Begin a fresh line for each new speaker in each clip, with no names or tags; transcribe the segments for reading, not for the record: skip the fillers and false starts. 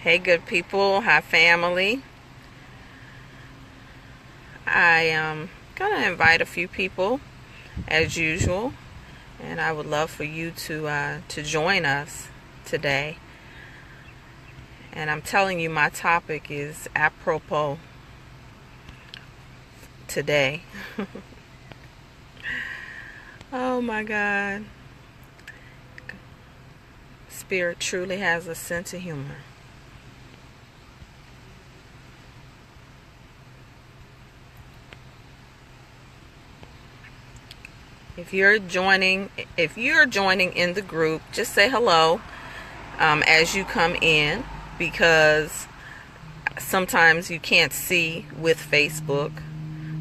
Hey, good people. Hi, family. I am going to invite a few people as usual, and I would love for you to join us today. And I'm telling you, my topic is apropos today. Oh my God. Spirit truly has a sense of humor. If you're joining in the group, just say hello as you come in, because sometimes you can't see with Facebook,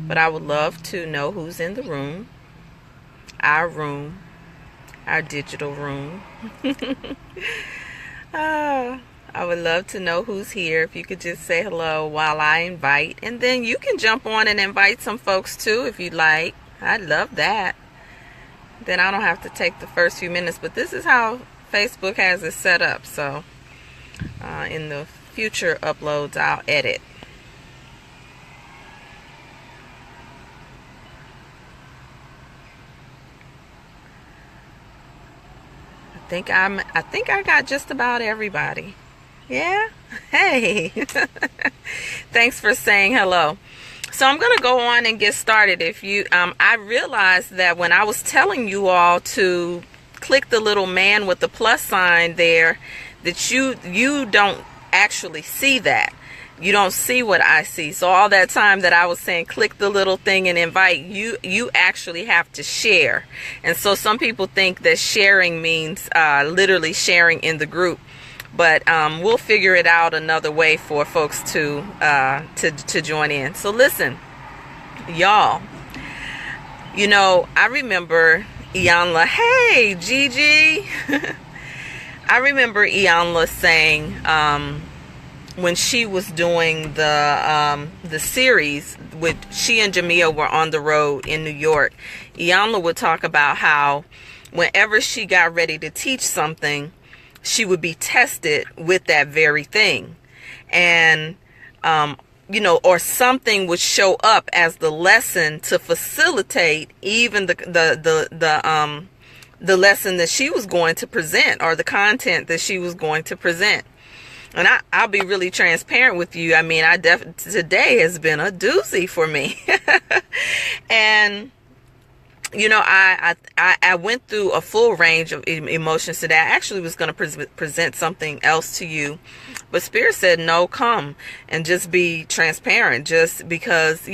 but I would love to know who's in the room, our digital room. I would love to know who's here. If you could just say hello while I invite, and then you can jump on and invite some folks too if you'd like. I'd love that. Then I don't have to take the first few minutes, but this is how Facebook has it set up. So in the future uploads, I'll edit. I think I got just about everybody. Yeah. Hey. Thanks for saying hello. So I'm going to go on and get started. If you, I realized that when I was telling you all to click the little man with the plus sign there, that you don't actually see that. You don't see what I see. So all that time that I was saying click the little thing and invite, you actually have to share. And so some people think that sharing means literally sharing in the group. But we'll figure it out another way for folks to join in. So listen, y'all. You know, I remember Iyanla. Hey, Gigi. I remember Iyanla saying when she was doing the series, with she and Jamia were on the road in New York. Iyanla would talk about how whenever she got ready to teach something, she would be tested with that very thing. And, or something would show up as the lesson to facilitate even the lesson that she was going to present, or the content that she was going to present. And I'll be really transparent with you. I mean, today has been a doozy for me. And I went through a full range of emotions today. I actually was going to present something else to you, but Spirit said, no, come and just be transparent. Just because,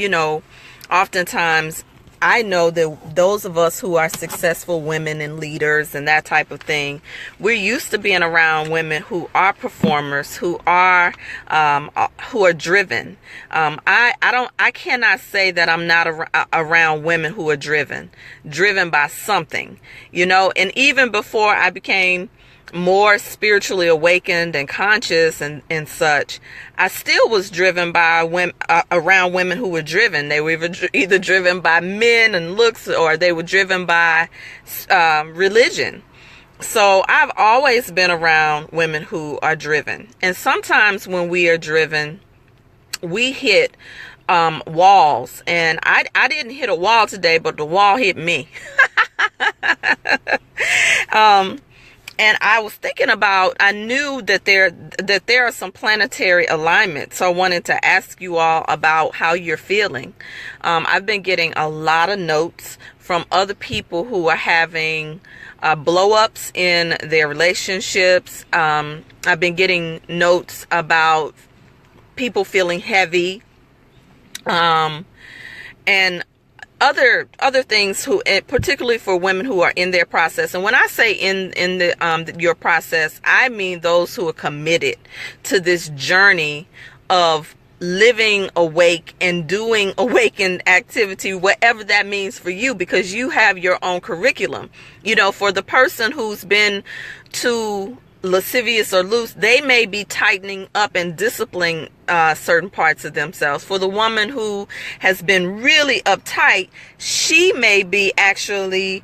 oftentimes I know that those of us who are successful women and leaders and that type of thing, we're used to being around women who are performers, who are driven. I cannot say that I'm not around women who are driven by something, and even before I became more spiritually awakened and conscious and such, I still was driven by women, around women who were driven. They were either driven by men and looks, or they were driven by religion. So I've always been around women who are driven. And sometimes when we are driven, we hit walls. And I didn't hit a wall today, but the wall hit me. And I was thinking about, I knew that there are some planetary alignments. So I wanted to ask you all about how you're feeling. I've been getting a lot of notes from other people who are having blow-ups in their relationships. I've been getting notes about people feeling heavy. And other things, particularly for women who are in their process. And when I say in your process, I mean those who are committed to this journey of living awake and doing awakened activity, whatever that means for you, because you have your own curriculum. For the person who's been to lascivious or loose, they may be tightening up and disciplining certain parts of themselves. For the woman who has been really uptight, she may be actually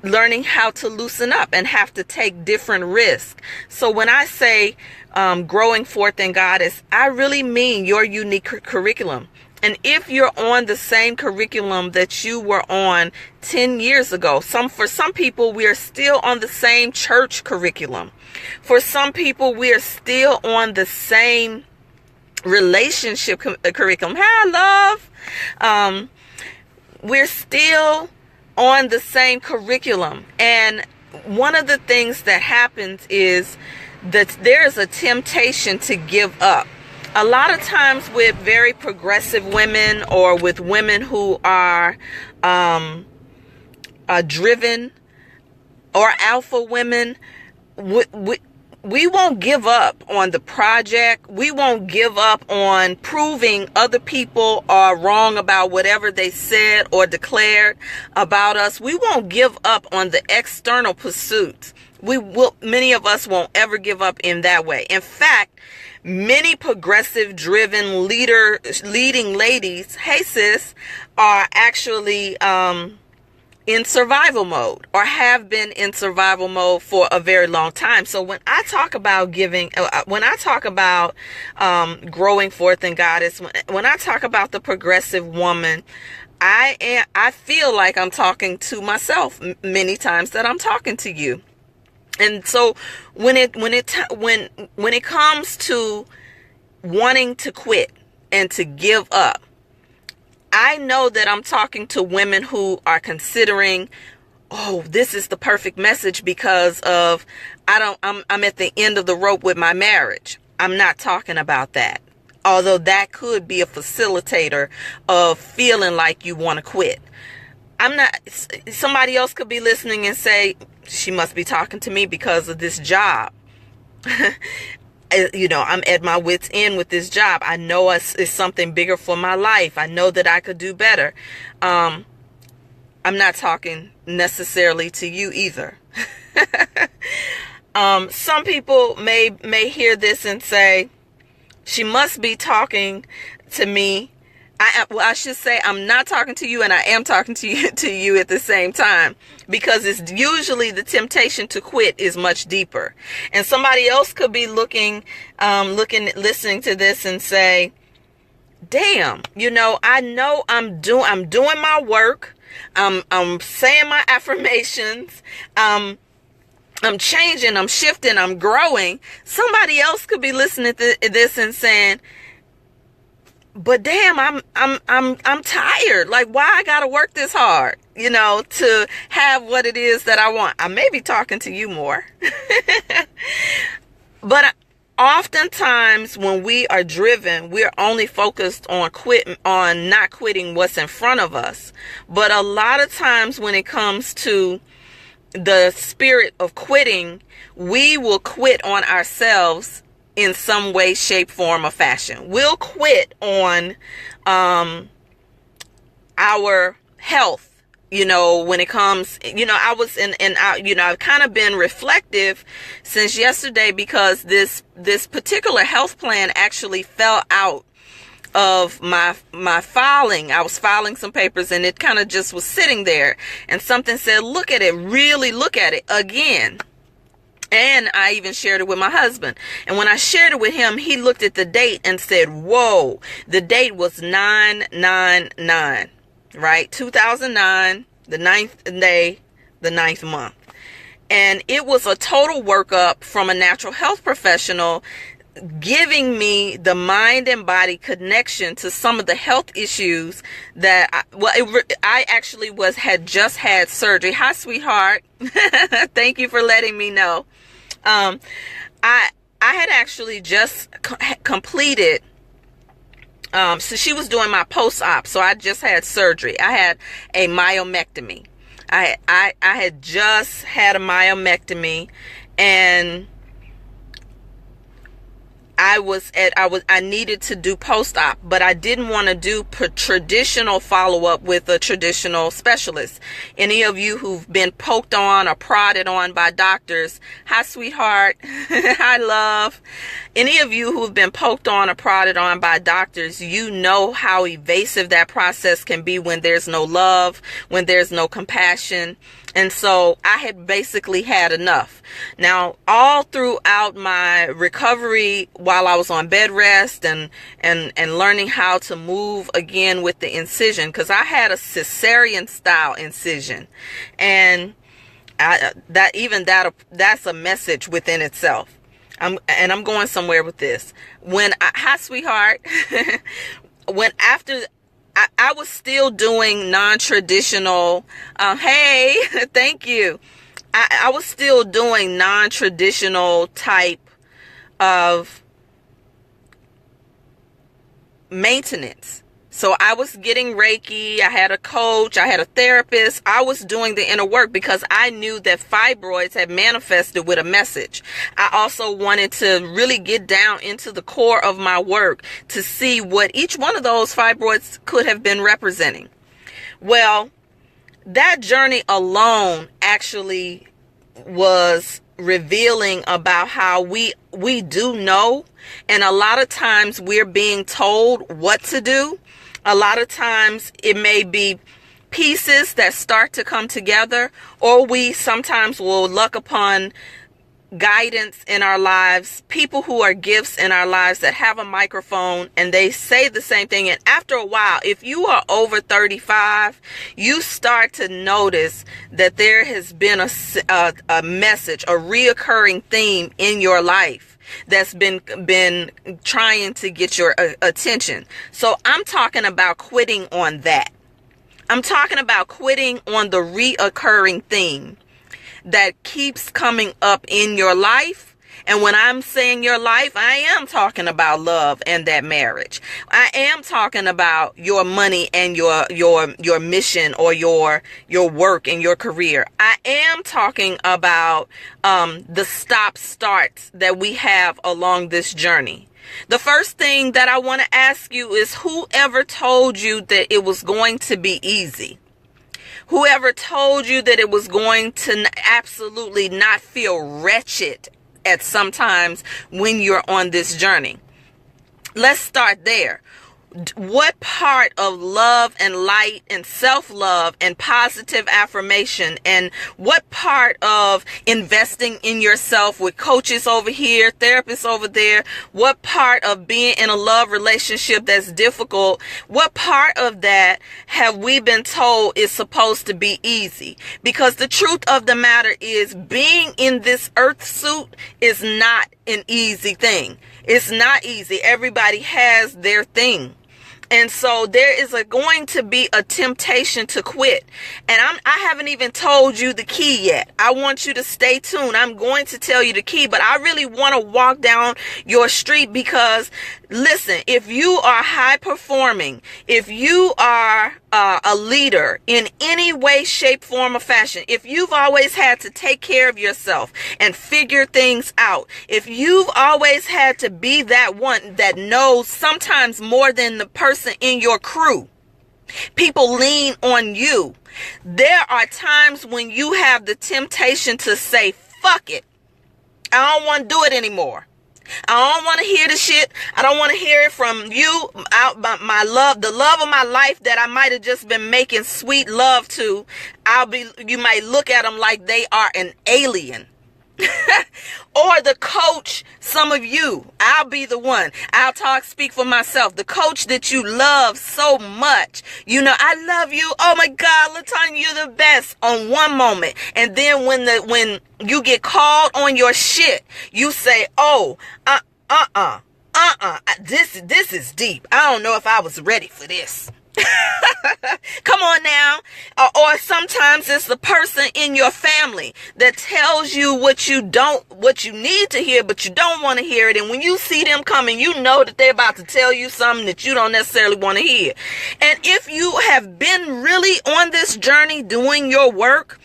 learning how to loosen up and have to take different risks. So when I say growing forth in Goddess, I really mean your unique curriculum. And if you're on the same curriculum that you were on 10 years ago, for some people, we are still on the same church curriculum. For some people, we are still on the same relationship curriculum. Hi, love. We're still on the same curriculum. And one of the things that happens is that there's a temptation to give up. A lot of times with very progressive women or with women who are driven or alpha women, we won't give up on the project. We won't give up on proving other people are wrong about whatever they said or declared about us. We won't give up on the external pursuits. Many of us won't ever give up in that way. In fact, many progressive driven leading ladies, hey sis, are actually in survival mode or have been in survival mode for a very long time. So when I talk about when I talk about growing forth in Goddess, when I talk about the progressive woman, I feel like I'm talking to myself many times that I'm talking to you. And so when it comes to wanting to quit and to give up, I know that I'm talking to women who are considering, oh, this is the perfect message because of I'm at the end of the rope with my marriage. I'm not talking about that. Although that could be a facilitator of feeling like you want to quit. Somebody else could be listening and say, she must be talking to me because of this job. I'm at my wit's end with this job. I know it's something bigger for my life. I know that I could do better. I'm not talking necessarily to you either. Some people may hear this and say, she must be talking to me. I should say I'm not talking to you and I am talking to you at the same time, because it's usually the temptation to quit is much deeper. And somebody else could be listening to this and say, damn, I know I'm doing my work. I'm saying my affirmations. I'm changing, I'm shifting, I'm growing. Somebody else could be listening to this and saying, but damn, I'm tired. Like, why I gotta work this hard, to have what it is that I want. I may be talking to you more. But oftentimes when we are driven, we're only focused on not quitting what's in front of us. But a lot of times when it comes to the spirit of quitting, we will quit on ourselves in some way, shape, form, or fashion. We'll quit on our health, when it comes, I was I've kind of been reflective since yesterday because this particular health plan actually fell out of my filing. I was filing some papers and it kind of just was sitting there, and something said, look at it, really look at it again. And I even shared it with my husband. And when I shared it with him, he looked at the date and said, whoa, the date was 9/9/9, right? 2009, the 9th day, the 9th month. And it was a total workup from a natural health professional giving me the mind and body connection to some of the health issues that I actually had just had surgery. Hi, sweetheart. Thank you for letting me know. I had actually just completed. So she was doing my post-op. So I just had surgery. I had a myomectomy. I had just had a myomectomy, and I needed to do post-op, but I didn't want to do traditional follow-up with a traditional specialist. Any of you who've been poked on or prodded on by doctors, hi sweetheart, hi love. Any of you who've been poked on or prodded on by doctors, you know how evasive that process can be when there's no love, when there's no compassion. And so I had basically had enough. Now, all throughout my recovery, while I was on bed rest and learning how to move again with the incision, because I had a cesarean style incision, and that's a message within itself. I'm going somewhere with this. Hi sweetheart, I was still doing non-traditional, hey, thank you. I was still doing non-traditional type of maintenance. So I was getting Reiki, I had a coach, I had a therapist. I was doing the inner work because I knew that fibroids had manifested with a message. I also wanted to really get down into the core of my work to see what each one of those fibroids could have been representing. Well, that journey alone actually was revealing about how we do know, and a lot of times we're being told what to do. A lot of times it may be pieces that start to come together, or we sometimes will luck upon guidance in our lives, people who are gifts in our lives that have a microphone and they say the same thing. And after a while, if you are over 35, you start to notice that there has been a message, a reoccurring theme in your life that's been trying to get your attention. So I'm talking about quitting on that. I'm talking about quitting on the reoccurring theme that keeps coming up in your life. And when I'm saying your life, I am talking about love and that marriage. I am talking about your money and your mission, or your work and your career. I am talking about the stop starts that we have along this journey. The first thing that I want to ask you is, whoever told you that it was going to be easy? Whoever told you that it was going to absolutely not feel wretched at some times when you're on this journey? Let's start there. What part of love and light and self-love and positive affirmation, and what part of investing in yourself with coaches over here, therapists over there, what part of being in a love relationship that's difficult, what part of that have we been told is supposed to be easy? Because the truth of the matter is, being in this earth suit is not an easy thing. It's not easy. Everybody has their thing. And so there is going to be a temptation to quit. And I haven't even told you the key yet. I want you to stay tuned. I'm going to tell you the key, but I really want to walk down your street, because listen, if you are high performing, if you are a leader in any way, shape, form, or fashion, if you've always had to take care of yourself and figure things out, if you've always had to be that one that knows sometimes more than the person in your crew, people lean on you. There are times when you have the temptation to say, fuck it, I don't want to do it anymore. I don't want to hear the shit. I don't want to hear it from you. My love, the love of my life that I might have just been making sweet love to. You might look at them like they are an alien. Or the coach, some of you, I'll be the one. Speak for myself. The coach that you love so much. You know, I love you. Oh my God, Latanya, you're the best on one moment. And then when you get called on your shit, you say, oh, this is deep. I don't know if I was ready for this. Come on now. Or sometimes it's the person in your family that tells you what you need to hear, but you don't want to hear it. And when you see them coming, you know that they're about to tell you something that you don't necessarily want to hear. And if you have been really on this journey doing your work,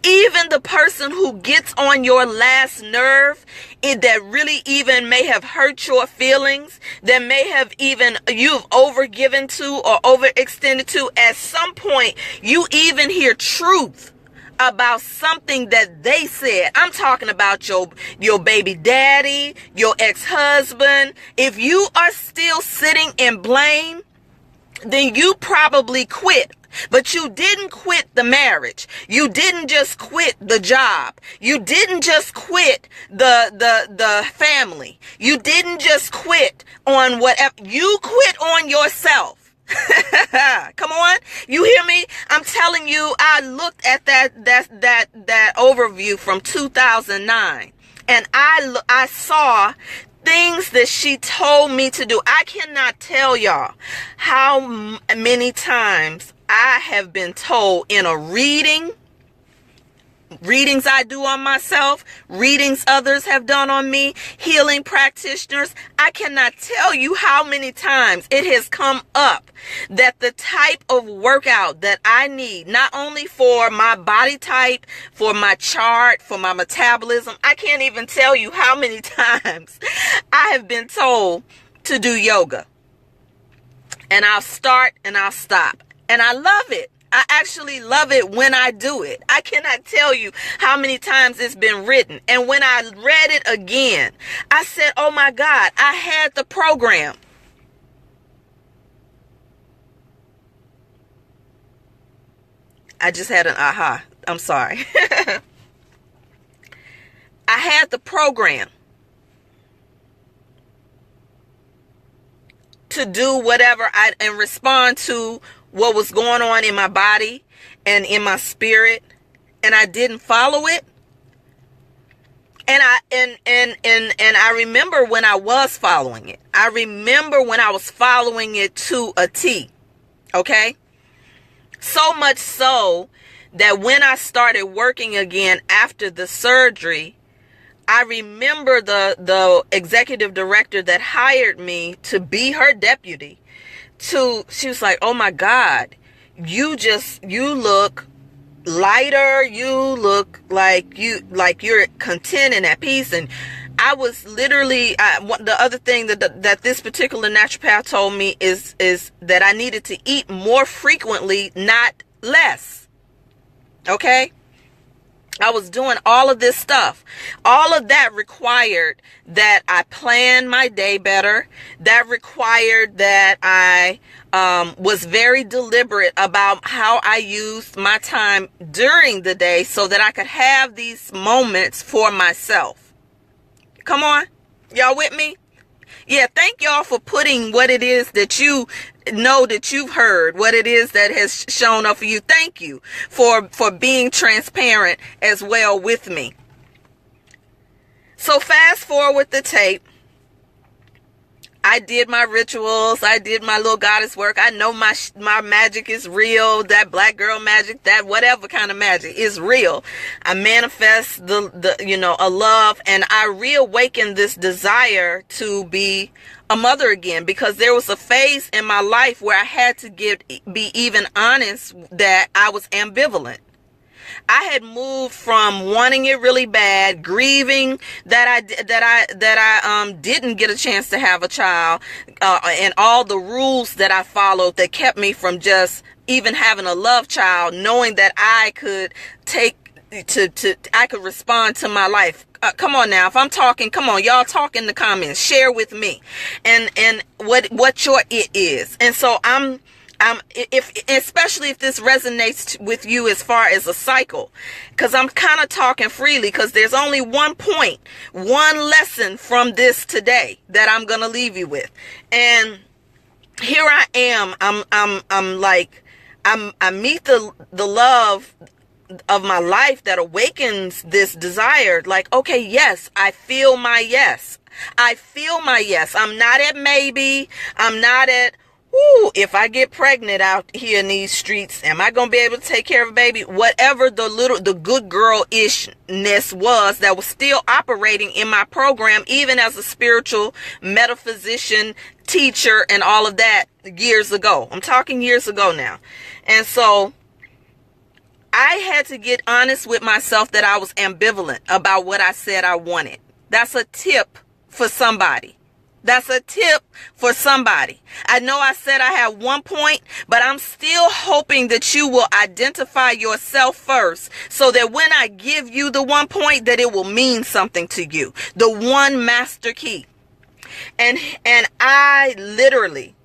Even the person who gets on your last nerve, that really even may have hurt your feelings, that may have even you've overgiven to or overextended to, at some point you even hear truth about something that they said. I'm talking about your baby daddy, your ex-husband. If you are still sitting in blame, then you probably quit. But you didn't quit the marriage. You didn't just quit the job. You didn't just quit the family. You didn't just quit on whatever. You quit on yourself. Come on, you hear me? I'm telling you, I looked at that overview from 2009, and I saw things that she told me to do. I cannot tell y'all how many times I have been told in a readings I do on myself, readings others have done on me, healing practitioners. I cannot tell you how many times it has come up that the type of workout that I need, not only for my body type, for my chart, for my metabolism, I can't even tell you how many times I have been told to do yoga. And I'll start and I'll stop. And I love it. I actually love it when I do it. I cannot tell you how many times it's been written. And when I read it again, I said, oh my God, I had the program. I just had an aha. I'm sorry. I had the program to do whatever and respond to what was going on in my body and in my spirit, and I didn't follow it. And I remember when I was following it. I remember when I was following it to a T. Okay? So much so that when I started working again after the surgery, I remember the executive director that hired me to be her deputy. She was like, oh my God, you look lighter. You look like you're content and at peace. And I was literally, the other thing that this particular naturopath told me is that I needed to eat more frequently, not less. Okay. I was doing all of this stuff. All of that required that I plan my day better. That required that I was very deliberate about how I used my time during the day so that I could have these moments for myself. Come on. Y'all with me? Yeah, thank y'all for putting what it is that you know that you've heard, what it is that has shown up for you. Thank you for being transparent as well with me. So fast forward the tape. I did my rituals. I did my little goddess work. I know my magic is real. That black girl magic, that whatever kind of magic is real. I manifest a love, and I reawakened this desire to be a mother again, because there was a phase in my life where I had to be even honest that I was ambivalent. I had moved from wanting it really bad, grieving that I didn't get a chance to have a child, and all the rules that I followed that kept me from just even having a love child, knowing that I could I could respond to my life. Come on now, if I'm talking, come on, y'all talk in the comments, share with me, and what your it is. And so especially if this resonates with you as far as a cycle, because I'm kind of talking freely, because there's only one point, one lesson from this today that I'm gonna leave you with. And here I am. I meet the love of my life that awakens this desire. Like, okay, yes, I feel my yes. I feel my yes. I'm not at maybe. I'm not at, if I get pregnant out here in these streets, am I going to be able to take care of a baby? Whatever the good girl-ishness was that was still operating in my program, even as a spiritual metaphysician, teacher, and all of that years ago. I'm talking years ago now. And so I had to get honest with myself that I was ambivalent about what I said I wanted. That's a tip for somebody. That's a tip for somebody. I know I said I had 1 point, but I'm still hoping that you will identify yourself first so that when I give you the 1 point, that it will mean something to you. The one master key. And I literally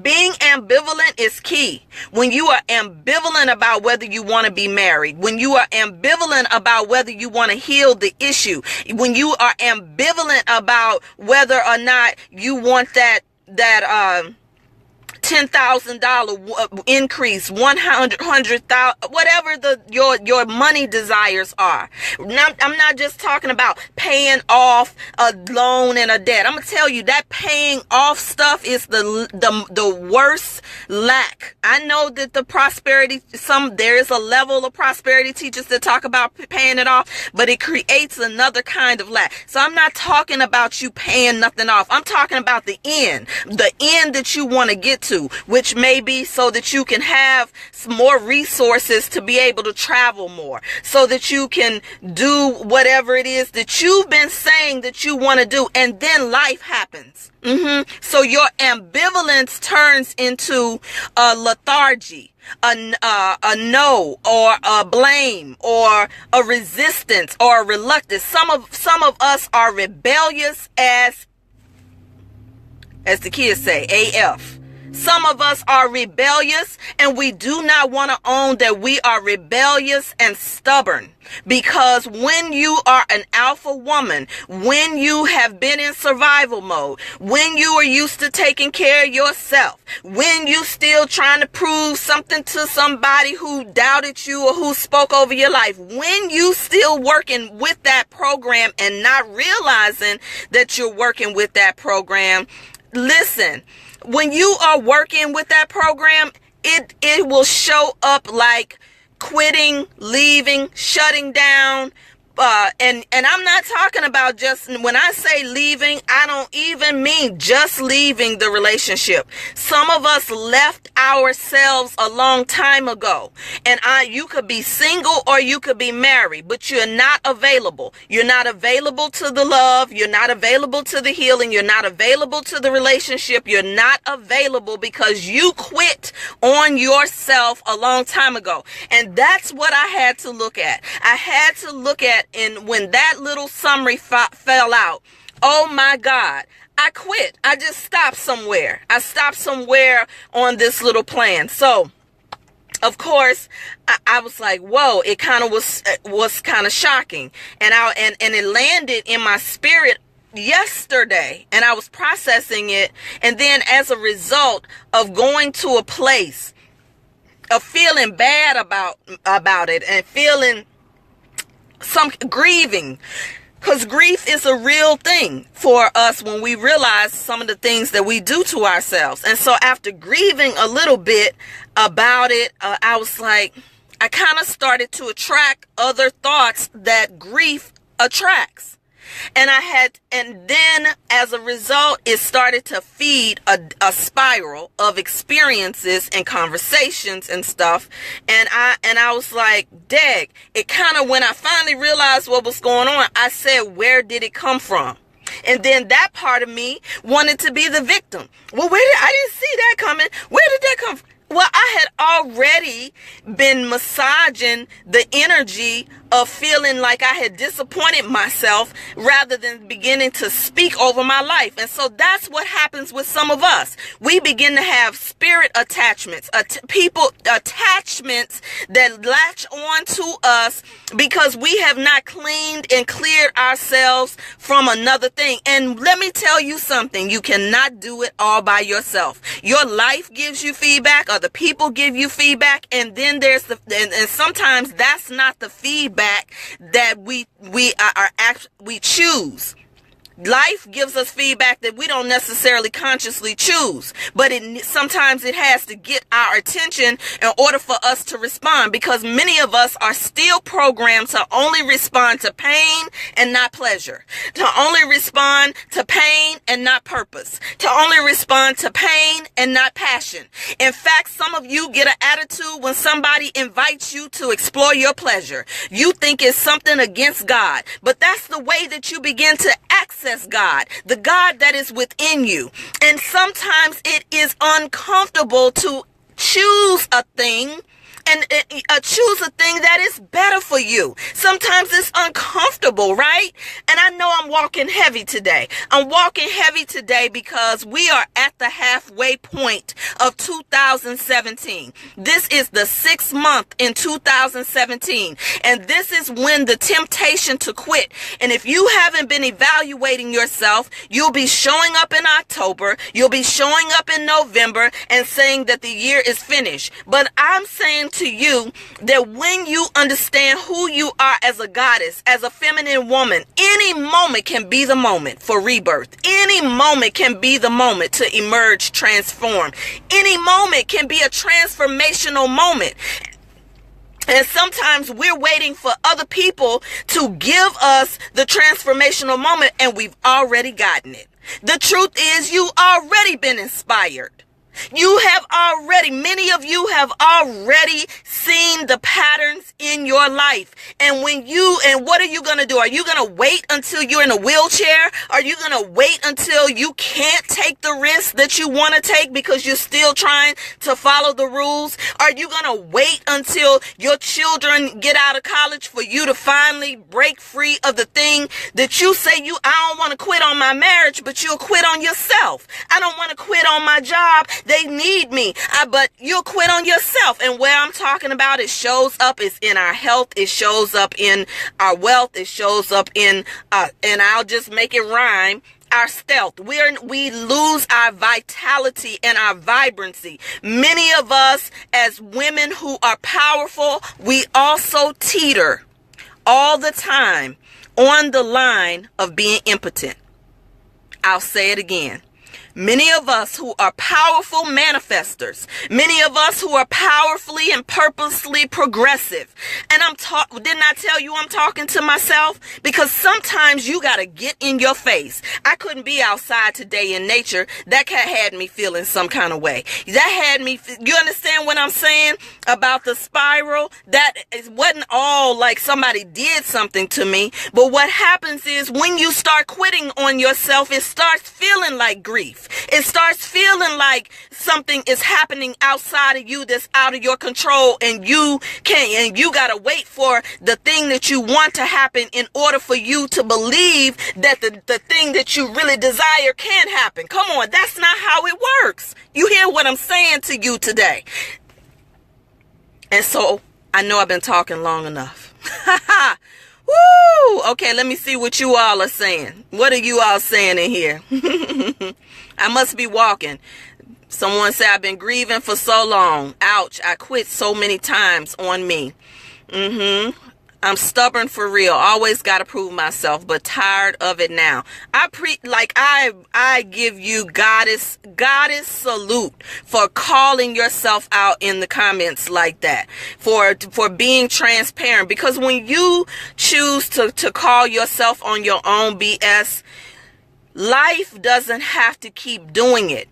being ambivalent is key. When you are ambivalent about whether you want to be married, when you are ambivalent about whether you want to heal the issue, when you are ambivalent about whether or not you want that $10,000 increase, 100,000, whatever your money desires are. Now, I'm not just talking about paying off a loan and a debt. I'm gonna tell you that paying off stuff is the worst lack. I know that the prosperity, there is a level of prosperity teachers that talk about paying it off, but it creates another kind of lack. So I'm not talking about you paying nothing off. I'm talking about the end that you want to get to, which may be so that you can have some more resources to be able to travel more, so that you can do whatever it is that you've been saying that you want to do, and then life happens. So your ambivalence turns into a lethargy, a no, or a blame, or a resistance, or a reluctance. Some of us are rebellious as the kids say, AF. Some of us are rebellious, and we do not want to own that we are rebellious and stubborn. Because when you are an alpha woman, when you have been in survival mode, when you are used to taking care of yourself, when you still trying to prove something to somebody who doubted you or who spoke over your life, when you still working with that program and not realizing that you're working with that program, listen, when you are working with that program, it will show up like quitting, leaving, shutting down. And I'm not talking about just, when I say leaving, I don't even mean just leaving the relationship. Some of us left ourselves a long time ago, and you could be single or you could be married, but you're not available. You're not available to the love. You're not available to the healing. You're not available to the relationship. You're not available because you quit on yourself a long time ago. And that's what I had to look at. I had to look at, and when that little summary fell out, oh my God, I quit. I just stopped somewhere. I stopped somewhere on this little plan. So, of course, I was like, whoa, it kind of was kind of shocking. And it landed in my spirit yesterday, and I was processing it. And then as a result of going to a place of feeling bad about it, and feeling some grieving, because grief is a real thing for us when we realize some of the things that we do to ourselves. And so after grieving a little bit about it, I was like, I kind of started to attract other thoughts that grief attracts. And then as a result, it started to feed a spiral of experiences and conversations and stuff. And I was like, dang, it kind of, when I finally realized what was going on, I said, where did it come from? And then that part of me wanted to be the victim. Well, I didn't see that coming. Where did that come from? Well, I had already been massaging the energy of feeling like I had disappointed myself rather than beginning to speak over my life. And so that's what happens with some of us. We begin to have spirit attachments, attachments that latch on to us because we have not cleaned and cleared ourselves from another thing. And let me tell you something, you cannot do it all by yourself. Your life gives you feedback, other people give you feedback, and then there's and sometimes that's not the feedback that we choose. Life gives us feedback that we don't necessarily consciously choose, but sometimes it has to get our attention in order for us to respond, because many of us are still programmed to only respond to pain and not pleasure, to only respond to pain and not purpose, to only respond to pain and not passion. In fact, some of you get an attitude when somebody invites you to explore your pleasure. You think it's something against God, but that's the way that you begin to access God, the God that is within you. And sometimes it is uncomfortable to choose a thing and choose a thing that is better for you. Sometimes it's uncomfortable, right? And I know I'm walking heavy today. I'm walking heavy today because we are at the halfway point of 2017. This is the 6th month in 2017. And this is when the temptation to quit. And if you haven't been evaluating yourself, you'll be showing up in October. You'll be showing up in November and saying that the year is finished. But I'm saying to you that when you understand who you are as a goddess, as a feminine woman, any moment can be the moment for rebirth. Any moment can be the moment to emerge, transform. Any moment can be a transformational moment. And sometimes we're waiting for other people to give us the transformational moment, and we've already gotten it. The truth is, you already been inspired. You have already, many of you have already seen the patterns in your life. And what are you going to do? Are you going to wait until you're in a wheelchair? Are you going to wait until you can't take the risk that you want to take because you're still trying to follow the rules? Are you going to wait until your children get out of college for you to finally break free of the thing that you say I don't want to quit on my marriage, but you'll quit on yourself. I don't want to quit on my job. They need me, but you'll quit on yourself. And where I'm talking about, it shows up is in our health. It shows up in our wealth. It shows up in, and I'll just make it rhyme, our stealth. We lose our vitality and our vibrancy. Many of us as women who are powerful, we also teeter all the time on the line of being impotent. I'll say it again. Many of us who are powerful manifestors, many of us who are powerfully and purposely progressive. And didn't I tell you I'm talking to myself? Because sometimes you got to get in your face. I couldn't be outside today in nature. That had me feeling some kind of way. That had me, you understand what I'm saying about the spiral? That it wasn't all like somebody did something to me. But what happens is when you start quitting on yourself, it starts feeling like grief. It starts feeling like something is happening outside of you that's out of your control, and you gotta wait for the thing that you want to happen in order for you to believe that the thing that you really desire can happen. Come on, that's not how it works. You hear what I'm saying to you today? And so I know I've been talking long enough. Woo! Okay, let me see what you all are saying. What are you all saying in here? I must be walking. Someone said, I've been grieving for so long. Ouch, I quit so many times on me. I'm stubborn for real. Always got to prove myself, but tired of it now. I give you goddess salute for calling yourself out in the comments like that, for being transparent. Because when you choose to call yourself on your own BS, life doesn't have to keep doing it.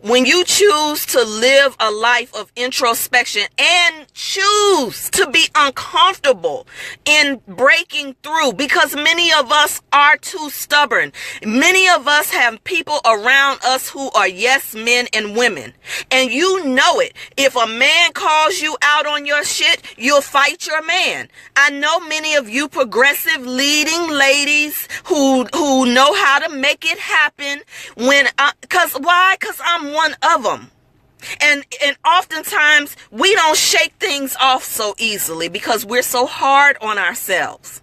When you choose to live a life of introspection and choose to be uncomfortable in breaking through, because many of us are too stubborn. Many of us have people around us who are yes men and women. And you know it. If a man calls you out on your shit, you'll fight your man. I know many of you progressive leading ladies who know how to make it happen because I'm one of them. And oftentimes we don't shake things off so easily because we're so hard on ourselves.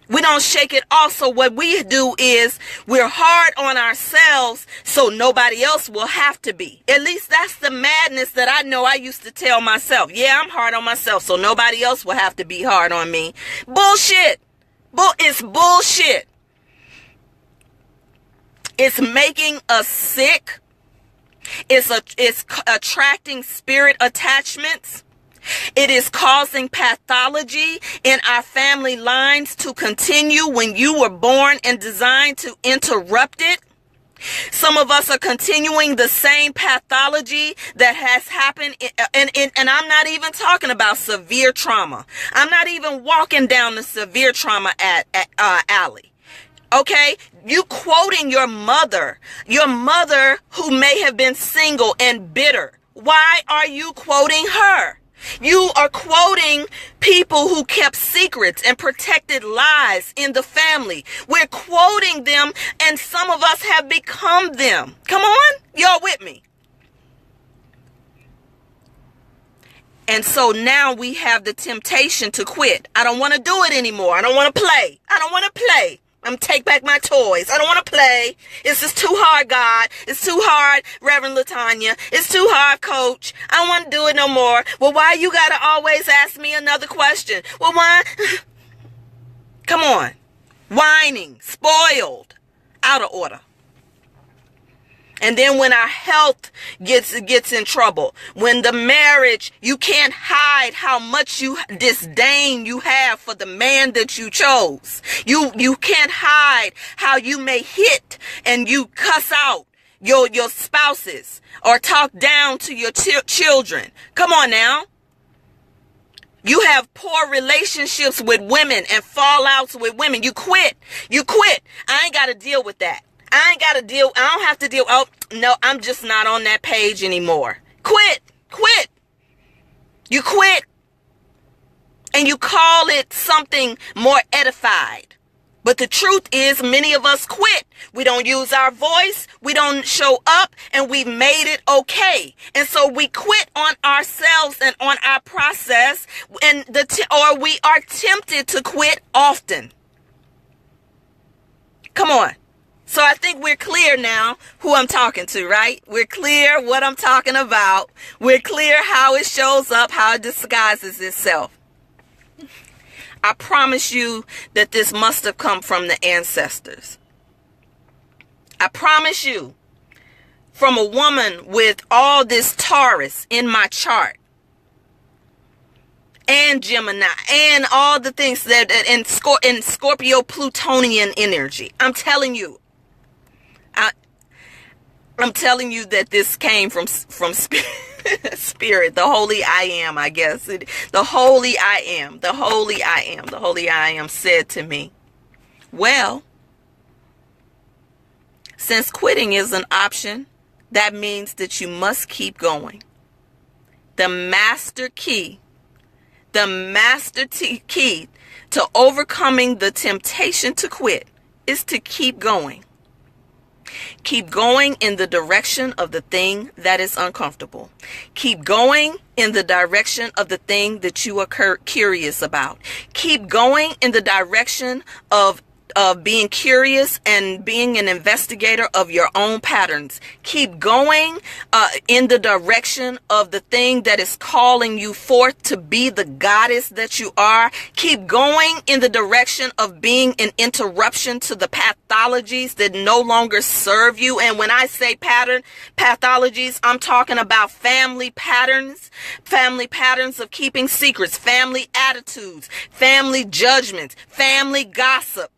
We don't shake it off. So what we do is we're hard on ourselves so nobody else will have to be. At least that's the madness that I know I used to tell myself. Yeah, I'm hard on myself so nobody else will have to be hard on me. Bullshit. It's bullshit. It's making us sick. It's attracting spirit attachments. It is causing pathology in our family lines to continue when you were born and designed to interrupt it. Some of us are continuing the same pathology that has happened. And I'm not even talking about severe trauma. I'm not even walking down the severe trauma alley. Okay, you quoting your mother who may have been single and bitter. Why are you quoting her? You are quoting people who kept secrets and protected lies in the family. We're quoting them, and some of us have become them. Come on, y'all with me? And so now we have the temptation to quit. I don't want to do it anymore. I don't want to play. I don't want to play. I'm take back my toys. I don't want to play. It's just too hard, God. It's too hard, Reverend Latanya. It's too hard, Coach. I don't want to do it no more. Well, why you got to always ask me another question? Well, why? Come on. Whining, spoiled, out of order. And then when our health gets in trouble, when the marriage, you can't hide how much disdain you have for the man that you chose. You can't hide how you may hit and you cuss out your spouses or talk down to your children. Come on now. You have poor relationships with women and fallouts with women. You quit. I ain't got to deal with that. I don't have to deal. Oh, no, I'm just not on that page anymore. Quit. You quit. And you call it something more edified. But the truth is, many of us quit. We don't use our voice. We don't show up, and we've made it okay. And so we quit on ourselves and on our process, or we are tempted to quit often. Come on. So I think we're clear now who I'm talking to, right? We're clear what I'm talking about. We're clear how it shows up, how it disguises itself. I promise you that this must have come from the ancestors. I promise you, from a woman with all this Taurus in my chart, and Gemini, and all the things that in Scorpio Plutonian energy. I'm telling you that this came from spirit, the holy I am, I guess. The holy I am said to me, well, since quitting is an option, that means that you must keep going. The master key to overcoming the temptation to quit is to keep going. Keep going in the direction of the thing that is uncomfortable. Keep going in the direction of the thing that you are curious about. Keep going in the direction of being curious and being an investigator of your own patterns. Keep going in the direction of the thing that is calling you forth to be the goddess that you are. Keep going in the direction of being an interruption to the pathologies that no longer serve you. And when I say pathologies, I'm talking about family patterns of keeping secrets, family attitudes, family judgments, family gossip.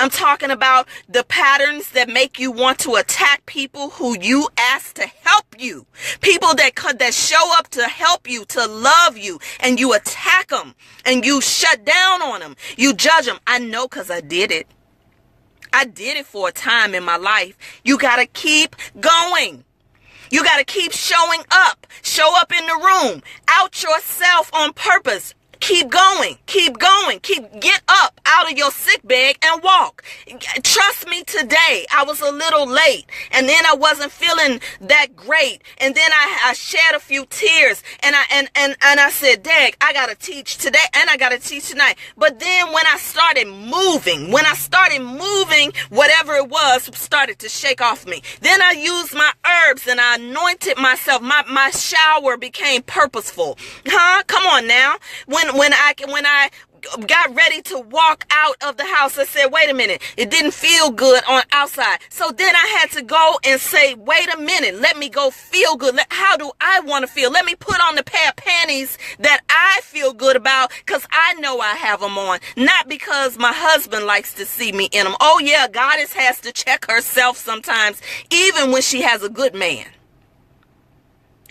I'm talking about the patterns that make you want to attack people who you ask to help you. People that show up to help you, to love you, and you attack them and you shut down on them. You judge them. I know because I did it. I did it for a time in my life. You got to keep going. You got to keep showing up. Show up in the room. Out yourself on purpose. Keep going. Get up out of your sick bag and walk. Trust me, today I was a little late, and then I wasn't feeling that great, and then I shed a few tears, and I said, "Dag, I gotta teach today, and I gotta teach tonight." But then when I started moving, whatever it was started to shake off me. Then I used my herbs and I anointed myself. My shower became purposeful. Come on now. When when I got ready to walk out of the house, I said, wait a minute, it didn't feel good on outside. So then I had to go and say, wait a minute, let me go feel good. How do I want to feel? Let me put on the pair of panties that I feel good about, because I know I have them on, not because my husband likes to see me in them. Oh yeah, Goddess has to check herself sometimes, even when she has a good man.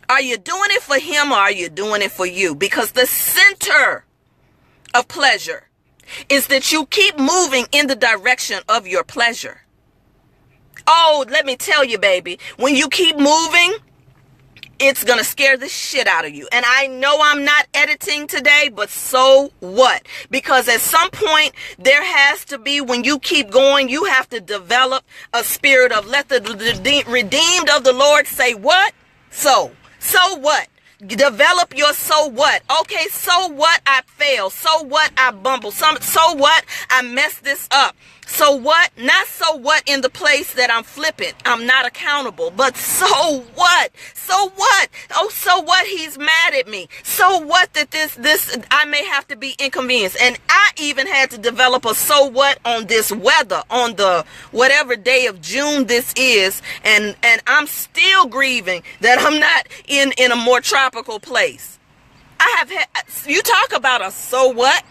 Are you doing it for him, or are you doing it for you? Because the center of pleasure is that you keep moving in the direction of your pleasure. Oh, let me tell you, baby, when you keep moving, it's gonna scare the shit out of you. And I know I'm not editing today, but so what? Because at some point there has to be, when you keep going, you have to develop a spirit of, let the redeemed of the Lord say what? So what? Develop your so what. Okay, so what I fail. So what I bumble. So what I mess this up. So what? Not so what in the place that I'm flippant, I'm not accountable, but so what? So what? Oh, so what he's mad at me. So what that this I may have to be inconvenienced. And I even had to develop a so what on this weather, on the whatever day of June this is, and I'm still grieving that I'm not in a more tropical place. I have had, you talk about a so what?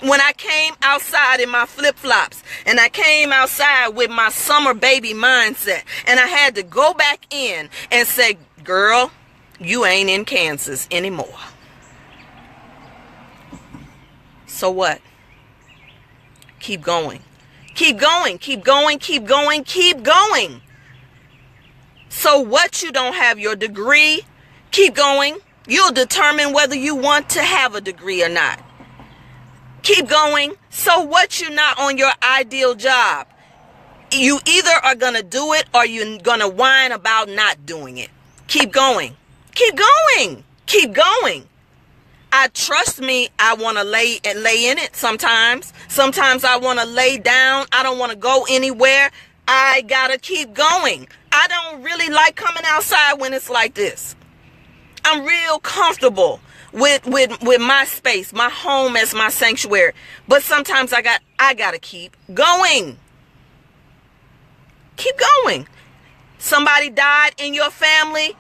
When I came outside in my flip-flops, and I came outside with my summer baby mindset, and I had to go back in and say, girl, you ain't in Kansas anymore. So what? Keep going. Keep going. Keep going. Keep going. Keep going. So what? You don't have your degree? Keep going. You'll determine whether you want to have a degree or not. Keep going. So what? You're not on your ideal job. You either are going to do it, or you're going to whine about not doing it. Keep going. Keep going. Keep going. Trust me, I want to lay in it sometimes. Sometimes I want to lay down. I don't want to go anywhere. I got to keep going. I don't really like coming outside when it's like this. I'm real comfortable with my space, my home as my sanctuary. But sometimes I gotta keep going. Keep going. Somebody died in your family.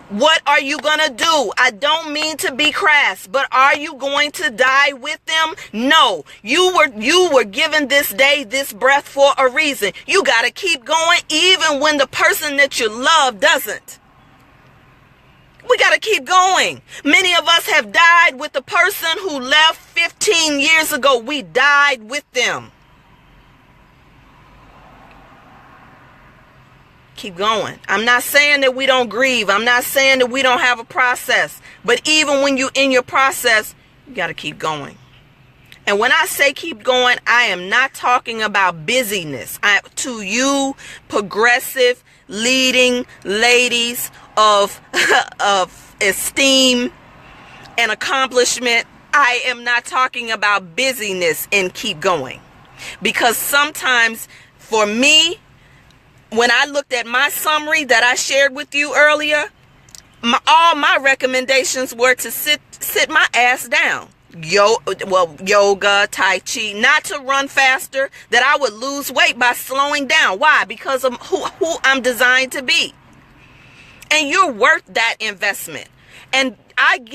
What are you gonna do? I don't mean to be crass, but are you going to die with them? No. You were given this day, this breath for a reason. You gotta keep going even when the person that you love doesn't. We got to keep going. Many of us have died with the person who left 15 years ago. We died with them. Keep going. I'm not saying that we don't grieve. I'm not saying that we don't have a process. But even when you're in your process, you got to keep going. And when I say keep going, I am not talking about busyness. To you, progressive, leading ladies of esteem and accomplishment, I am not talking about busyness and keep going. Because sometimes for me, when I looked at my summary that I shared with you earlier, all my recommendations were to sit my ass down. Yoga, Tai Chi, not to run faster, that I would lose weight by slowing down. Why? Because of who I'm designed to be. And you're worth that investment. And I've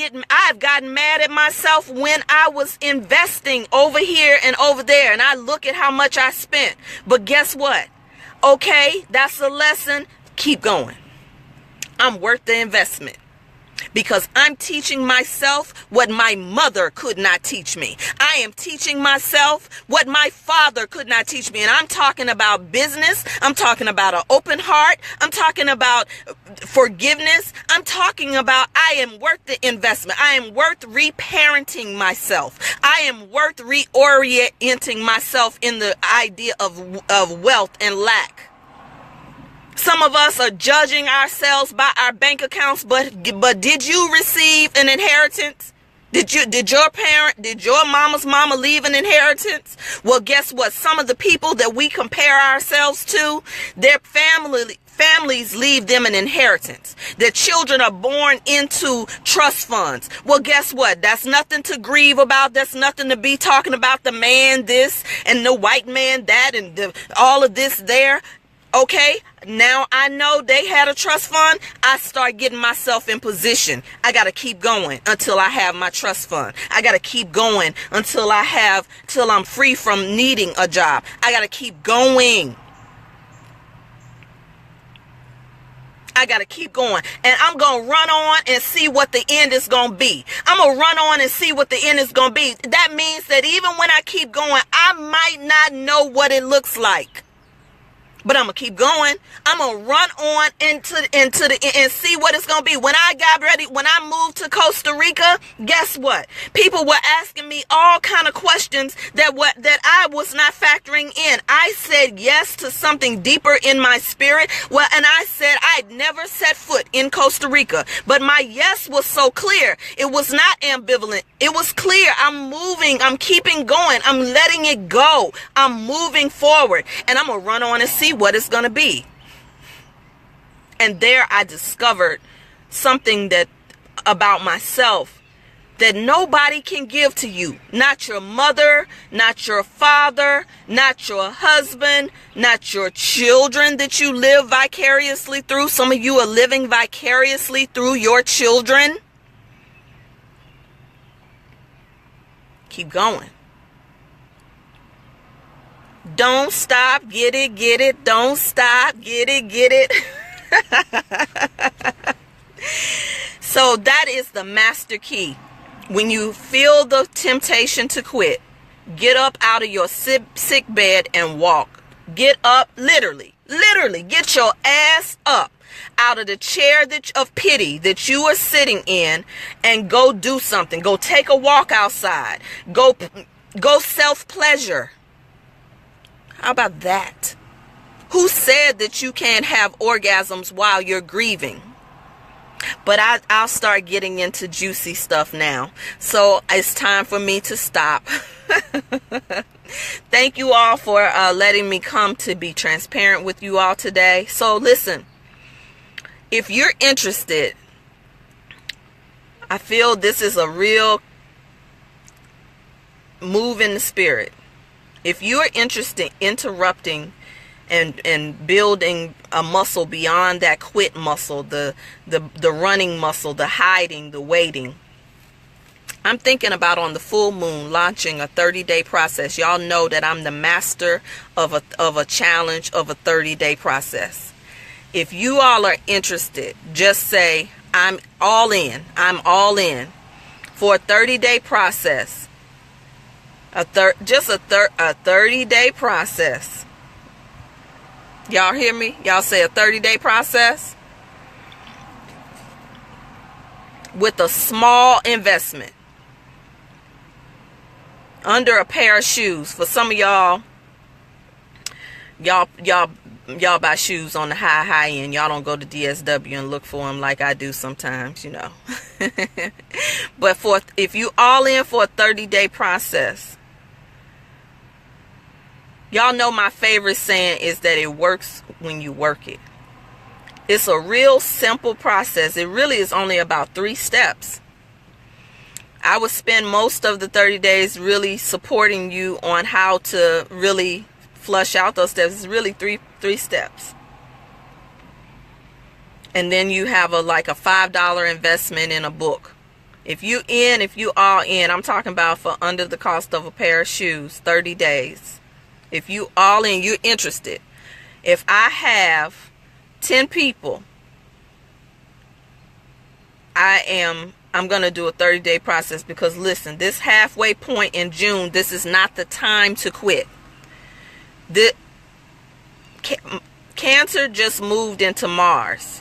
gotten mad at myself when I was investing over here and over there, and I look at how much I spent. But guess what? Okay, that's a lesson. Keep going. I'm worth the investment. Because I'm teaching myself what my mother could not teach me. I am teaching myself what my father could not teach me. And I'm talking about business. I'm talking about an open heart. I'm talking about forgiveness. I'm talking about I am worth the investment. I am worth reparenting myself. I am worth reorienting myself in the idea of wealth and lack. Some of us are judging ourselves by our bank accounts, but did you receive an inheritance? Did your mama's mama leave an inheritance? Well, guess what? Some of the people that we compare ourselves to, their families leave them an inheritance. Their children are born into trust funds. Well, guess what? That's nothing to grieve about. That's nothing to be talking about the man this and the white man that and all of this there. Okay, now I know they had a trust fund. I start getting myself in position. I got to keep going until I have my trust fund. I got to keep going until I'm free from needing a job. I got to keep going. I got to keep going. And I'm going to run on and see what the end is going to be. I'm going to run on and see what the end is going to be. That means that even when I keep going, I might not know what it looks like. But I'm going to keep going. I'm going to run on into the and see what it's going to be. When I got ready, when I moved to Costa Rica, guess what? People were asking me all kind of questions that I was not factoring in. I said yes to something deeper in my spirit. Well, and I said I'd never set foot in Costa Rica. But my yes was so clear. It was not ambivalent. It was clear. I'm moving. I'm keeping going. I'm letting it go. I'm moving forward. And I'm going to run on and see what it's going to be. And there I discovered something that about myself that nobody can give to you. Not your mother, not your father, not your husband, not your children that you live vicariously through. Some of you are living vicariously through your children. Keep going. Don't stop, get it. Don't stop, get it. So that is the master key. When you feel the temptation to quit, get up out of your sick bed and walk. Get up, literally, get your ass up out of the chair of pity that you are sitting in and go do something. Go take a walk outside. Go self-pleasure. How about that? Who said that you can't have orgasms while you're grieving? But I'll start getting into juicy stuff now. So it's time for me to stop. Thank you all for letting me come to be transparent with you all today. So listen, if you're interested, I feel this is a real move in the spirit. If you're interested in interrupting and building a muscle beyond that quit muscle, the running muscle, the hiding, the waiting, I'm thinking about on the full moon launching a 30-day process. Y'all know that I'm the master of a challenge of a 30-day process. If you all are interested, just say I'm all in. I'm all in for a 30-day process. A 30-day process. Y'all hear me? Y'all say a 30-day process with a small investment under a pair of shoes. For some of y'all buy shoes on the high end. Y'all don't go to DSW and look for them like I do sometimes, you know. But if you all in for a 30-day process, y'all know my favorite saying is that it works when you work it. It's a real simple process. It really is only about 3 steps. I would spend most of the 30 days really supporting you on how to really flush out those steps. It's really three steps. And then you have a $5 investment in a book. If you all in, I'm talking about for under the cost of a pair of shoes, 30 days. If you all in, you're interested. If I have 10 people, I'm going to do a 30-day process because listen, this halfway point in June, this is not the time to quit. Cancer just moved into Mars,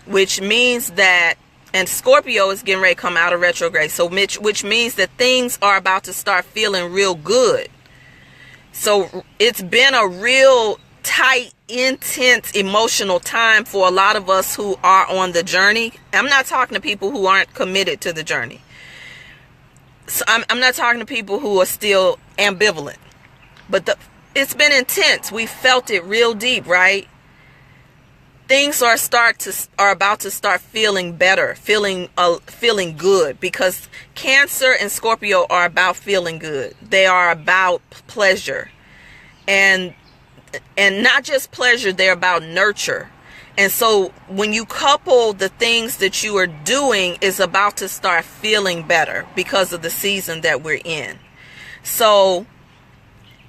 which means that, and Scorpio is getting ready to come out of retrograde, so which means that things are about to start feeling real good. So it's been a real tight, intense, emotional time for a lot of us who are on the journey. I'm not talking to people who aren't committed to the journey. So I'm not talking to people who are still ambivalent, but it's been intense. We felt it real deep, right? Things are about to start feeling better, feeling good, because Cancer and Scorpio are about feeling good. They are about pleasure, and not just pleasure. They're about nurture. And so when you couple the things that you are doing is about to start feeling better because of the season that we're in. So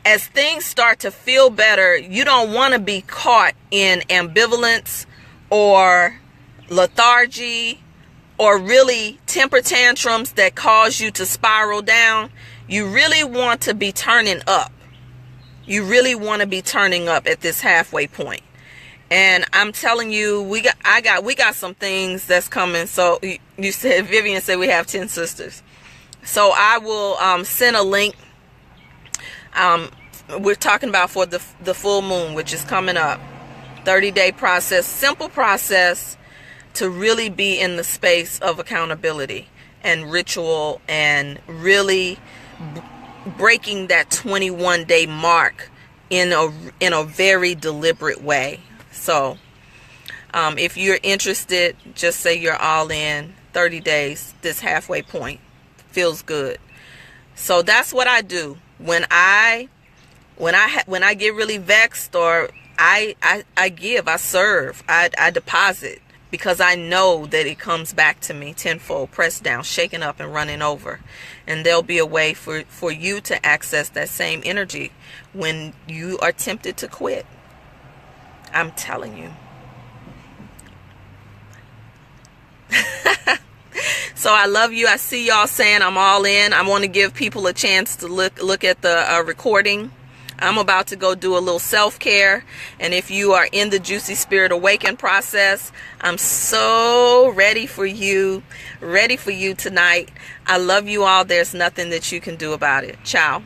as things start to feel better, you don't want to be caught in ambivalence or lethargy or really temper tantrums that cause you to spiral down. You really want to be turning up. You really want to be turning up at this halfway point. And I'm telling you, we got some things that's coming. So you said, Vivian said we have 10 sisters. So I will send a link. We're talking about for the full moon, which is coming up. 30-day process, simple process to really be in the space of accountability and ritual, and really breaking that 21-day mark in a very deliberate way. So if you're interested, just say you're all in. 30 days, this halfway point feels good. So that's what I do when I get really vexed, or I serve, I deposit, because I know that it comes back to me tenfold, pressed down, shaken up, and running over. And there'll be a way for you to access that same energy when you are tempted to quit. I'm telling you. So I love you. I see y'all saying I'm all in. I want to give people a chance to look at the recording. I'm about to go do a little self-care. And if you are in the Juicy Spirit Awaken process, I'm so ready for you tonight. I love you all. There's nothing that you can do about it. Ciao.